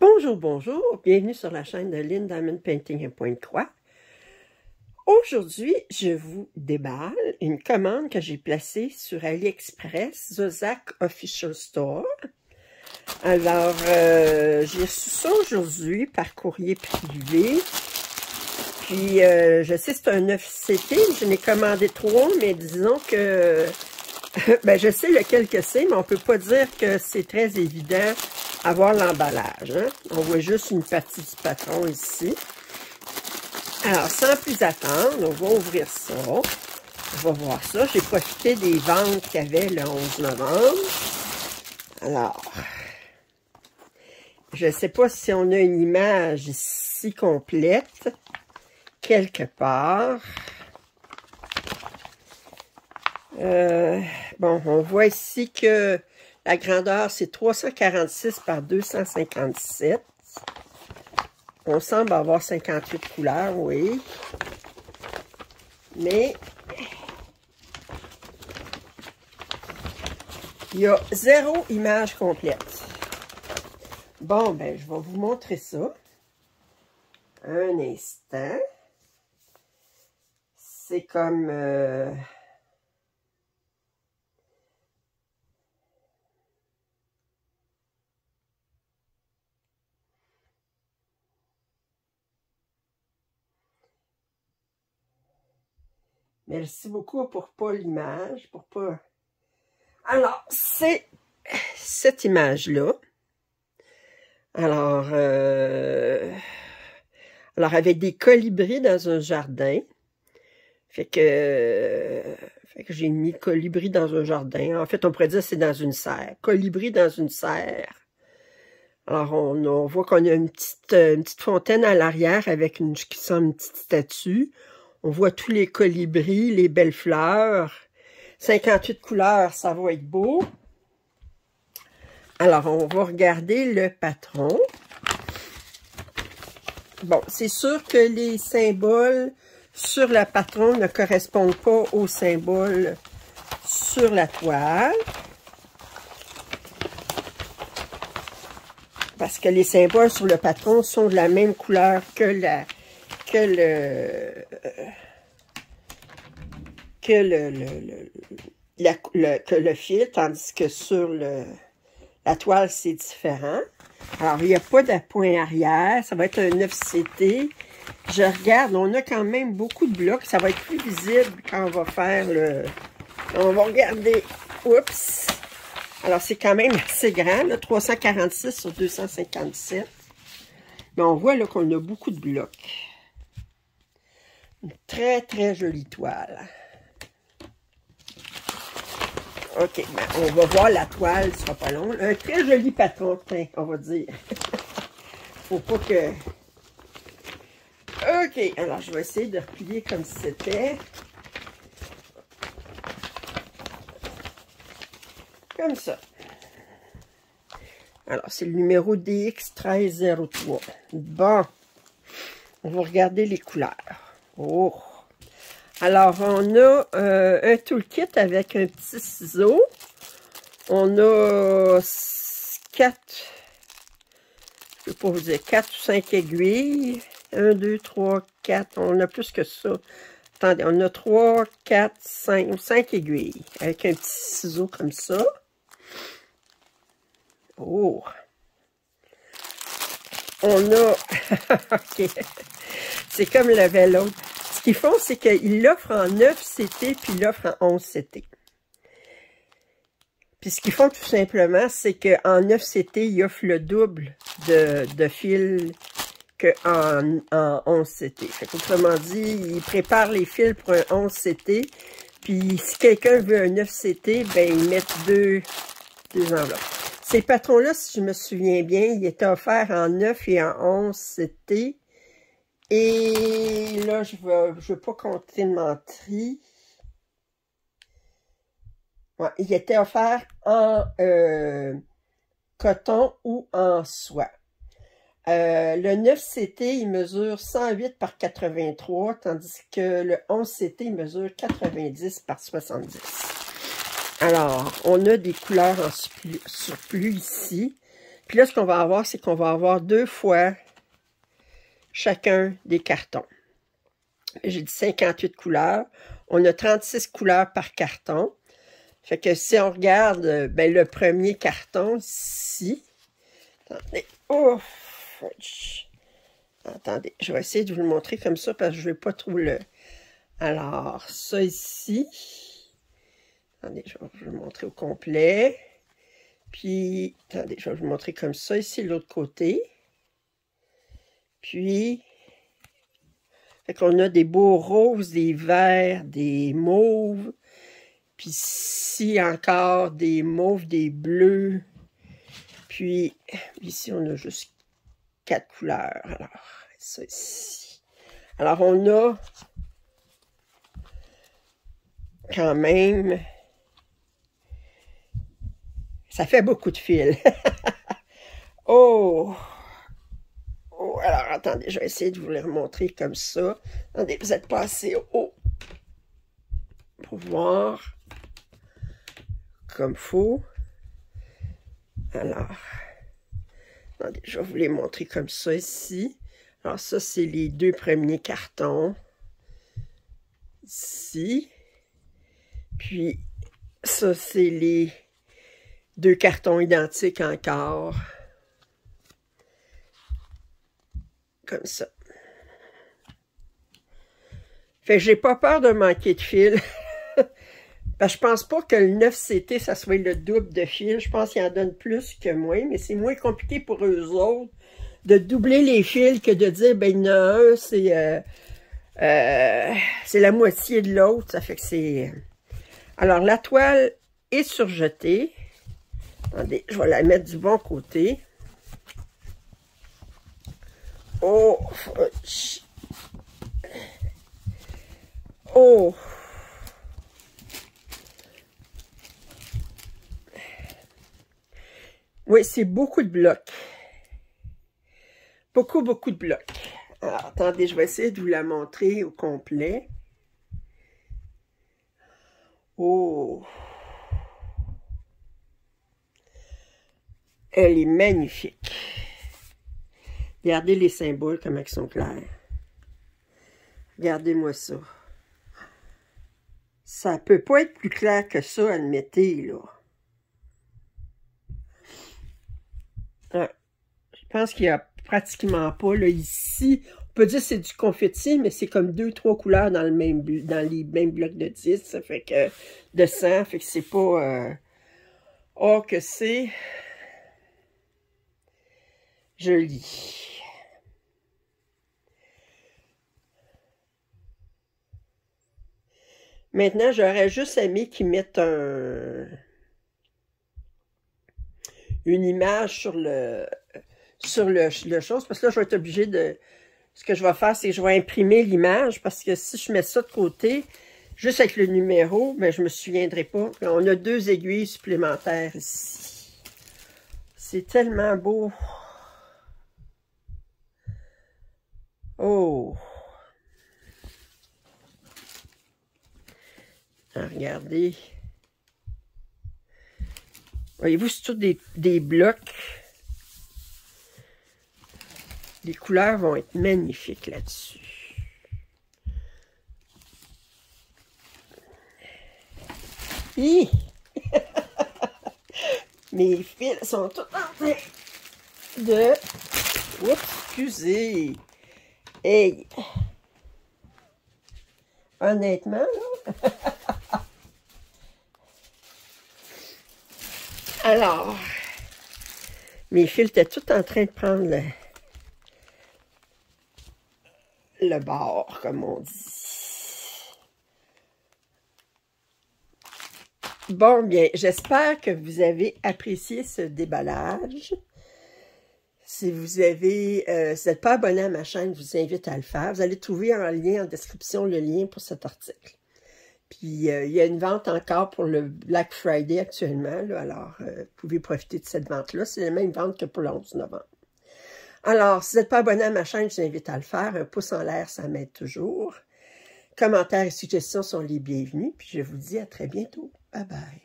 Bonjour, bonjour, bienvenue sur la chaîne de Lynn Diamond Painting et Pointe-Croix. Aujourd'hui, je vous déballe une commande que j'ai placée sur AliExpress, Zozak Official Store. Alors, j'ai reçu ça aujourd'hui par courrier privé. Puis, je sais que c'est un 9CT, je n'ai commandé 3, mais disons que... ben, je sais lequel que c'est, mais on peut pas dire que c'est très évident à voir l'emballage. Hein? On voit juste une partie du patron ici. Alors, sans plus attendre, on va ouvrir ça. On va voir ça. J'ai profité des ventes qu'il y avait le 11 novembre. Alors, je ne sais pas si on a une image ici complète, quelque part. Bon, on voit ici que la grandeur, c'est 346 par 257. On semble avoir 58 couleurs, oui. Mais il y a 0 image complète. Bon, ben, je vais vous montrer ça. Un instant. C'est comme... Merci beaucoup pour pas l'image, pour pas... Alors, c'est cette image-là. Alors, avec des colibris dans un jardin. Fait que j'ai mis colibri dans un jardin. En fait, on pourrait dire que c'est dans une serre. Colibri dans une serre. Alors, on voit qu'on a une petite fontaine à l'arrière avec qui semble une petite statue. On voit tous les colibris, les belles fleurs. 58 couleurs, ça va être beau. Alors, on va regarder le patron. Bon, c'est sûr que les symboles sur le patron ne correspondent pas aux symboles sur la toile. Parce que les symboles sur le patron sont de la même couleur que le fil, tandis que sur la toile, c'est différent. Alors, il n'y a pas d'appoint arrière. Ça va être un 9CT. Je regarde, on a quand même beaucoup de blocs. Ça va être plus visible quand on va faire on va regarder. Oups! Alors, c'est quand même assez grand, là, 346 sur 257. Mais on voit là qu'on a beaucoup de blocs. Une très, très jolie toile. OK, ben, on va voir la toile, ce sera pas long. Un très joli patron, on va dire. Faut pas que... OK, alors je vais essayer de replier comme si c'était. Comme ça. Alors, c'est le numéro DX1303. Bon, on va regarder les couleurs. Oh! Alors, on a un toolkit avec un petit ciseau. On a 4, je ne peux pas vous dire, 4 ou 5 aiguilles. 1, 2, 3, 4, on a plus que ça. Attendez, on a 3, 4, 5 ou 5 aiguilles avec un petit ciseau comme ça. Oh! On a... OK. C'est comme le vélo. Ce qu'ils font, c'est qu'ils l'offrent en 9CT, puis ils l'offrent en 11CT. Puis ce qu'ils font tout simplement, c'est qu'en 9CT, ils offrent le double de fil qu'en 11CT. Autrement dit, ils préparent les fils pour un 11CT, puis si quelqu'un veut un 9CT, ben ils mettent deux enveloppes. Ces patrons-là, si je me souviens bien, ils étaient offerts en 9 et en 11CT. Et là, je veux pas compter de menterie. Ouais, il était offert en coton ou en soie. Le 9CT, il mesure 108 par 83, tandis que le 11CT, il mesure 90 par 70. Alors, on a des couleurs en surplus ici. Puis là, ce qu'on va avoir, c'est qu'on va avoir 2 fois chacun des cartons. J'ai dit 58 couleurs. On a 36 couleurs par carton. Fait que si on regarde ben, le premier carton ici. Attendez. Oh! Attendez, je vais essayer de vous le montrer comme ça parce que je ne vais pas trop le... Alors, ça ici. Attendez, je vais vous le montrer au complet. Puis, attendez, je vais vous le montrer comme ça ici, de l'autre côté. Puis, fait qu'on a des beaux roses, des verts, des mauves. Puis ici encore des mauves, des bleus. Puis ici, on a juste 4 couleurs. Alors, ça ici. Alors, on a quand même... Ça fait beaucoup de fils. Oh! Oh! Alors, attendez, je vais essayer de vous les remontrer comme ça. Attendez, vous êtes pas assez haut pour voir comme faut. Alors, attendez, je vais vous les montrer comme ça ici. Alors, ça, c'est les 2 premiers cartons. Ici. Puis, ça, c'est les 2 cartons identiques encore. Comme ça. Fait que j'ai pas peur de manquer de fil. Parce que je pense pas que le 9CT, ça soit le double de fil. Je pense qu'il en donne plus que moins, mais c'est moins compliqué pour eux autres de doubler les fils que de dire, ben, il y en a un, c'est la moitié de l'autre. Ça fait que c'est... Alors, la toile est surjetée. Attendez, je vais la mettre du bon côté. Oh! Oh! Oui, c'est beaucoup de blocs. Beaucoup, beaucoup de blocs. Alors, attendez, je vais essayer de vous la montrer au complet. Oh! Elle est magnifique. Regardez les symboles, comment ils sont clairs. Regardez-moi ça. Ça peut pas être plus clair que ça, admettez, là. Ah, je pense qu'il n'y a pratiquement pas, là, ici. On peut dire que c'est du confetti, mais c'est comme 2-3 couleurs dans les mêmes blocs de 10. Ça fait que, de 100, fait que c'est pas... Oh, que c'est joli. Maintenant, j'aurais juste aimé qu'ils mettent une image sur le chose, parce que là, je vais être obligée de... Ce que je vais faire, c'est que je vais imprimer l'image, parce que si je mets ça de côté, juste avec le numéro, ben, je me souviendrai pas. On a 2 aiguilles supplémentaires ici. C'est tellement beau. Oh! Alors, regardez. Voyez-vous, c'est tout des blocs. Les couleurs vont être magnifiques là-dessus. Hi! Mes fils sont tous en train de... Oups, excusez. Hey! Honnêtement, là... Alors, mes fils étaient tous en train de prendre le bord, comme on dit. Bon, bien, j'espère que vous avez apprécié ce déballage. Si vous n'êtes pas abonné à ma chaîne, je vous invite à le faire. Vous allez trouver en lien en description le lien pour cet article. Puis, il y a une vente encore pour le Black Friday actuellement. Là, alors, vous pouvez profiter de cette vente-là. C'est la même vente que pour le 11 novembre. Alors, si vous n'êtes pas abonné à ma chaîne, je vous invite à le faire. Un pouce en l'air, ça m'aide toujours. Commentaires et suggestions sont les bienvenus. Puis, je vous dis à très bientôt. Bye bye.